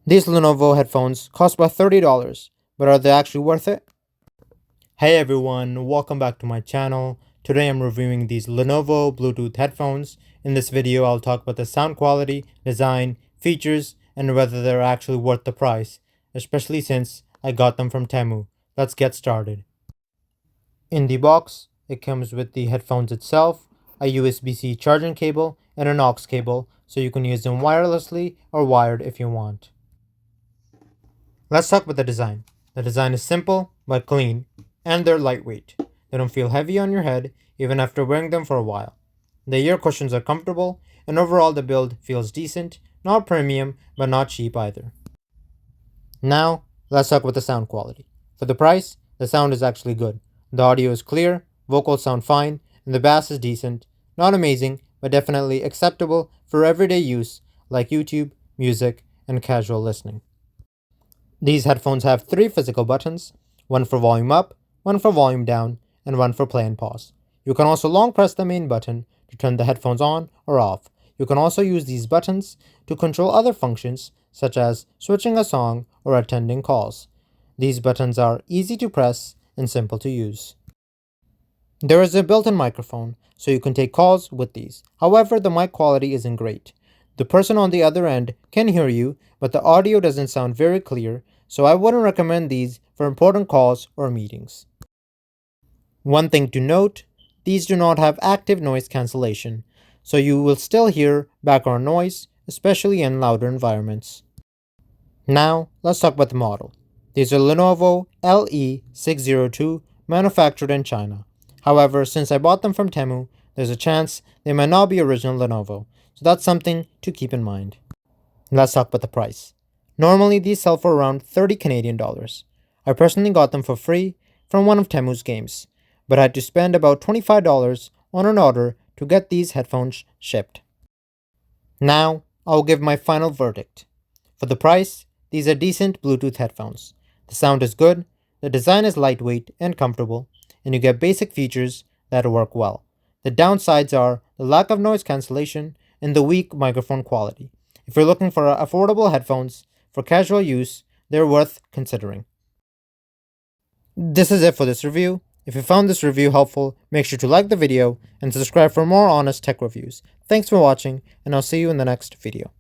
These Lenovo headphones cost about $30, but are they actually worth it? Hey everyone, welcome back to my channel. Today I'm reviewing these Lenovo Bluetooth headphones. In this video I'll talk about the sound quality, design, features, and whether they're actually worth the price, especially since I got them from Temu. Let's get started. In the box, it comes with the headphones itself, a USB-C charging cable, and an aux cable, so you can use them wirelessly or wired if you want. Let's talk about the design. The design is simple but clean, and they're lightweight. They don't feel heavy on your head even after wearing them for a while. The ear cushions are comfortable, and overall the build feels decent, not premium but not cheap either. Now, let's talk about the sound quality. For the price, the sound is actually good. The audio is clear, vocals sound fine, and the bass is decent. Not amazing, but definitely acceptable for everyday use like YouTube, music, and casual listening. These headphones have 3 physical buttons, one for volume up, one for volume down, and one for play and pause. You can also long press the main button to turn the headphones on or off. You can also use these buttons to control other functions such as switching a song or attending calls. These buttons are easy to press and simple to use. There is a built-in microphone, so you can take calls with these. However, the mic quality isn't great. The person on the other end can hear you, but the audio doesn't sound very clear, so I wouldn't recommend these for important calls or meetings. One thing to note, these do not have active noise cancellation, so you will still hear background noise, especially in louder environments. Now, let's talk about the model. These are Lenovo LE602 manufactured in China. However, since I bought them from Temu, there's a chance they might not be original Lenovo, so that's something to keep in mind. Let's talk about the price. Normally these sell for around 30 Canadian dollars. I personally got them for free from one of Temu's games, but had to spend about $25 on an order to get these headphones shipped. Now, I'll give my final verdict. For the price, these are decent Bluetooth headphones. The sound is good, the design is lightweight and comfortable, and you get basic features that work well. The downsides are the lack of noise cancellation and the weak microphone quality. If you're looking for affordable headphones for casual use, they're worth considering. This is it for this review. If you found this review helpful, make sure to like the video and subscribe for more honest tech reviews. Thanks for watching, and I'll see you in the next video.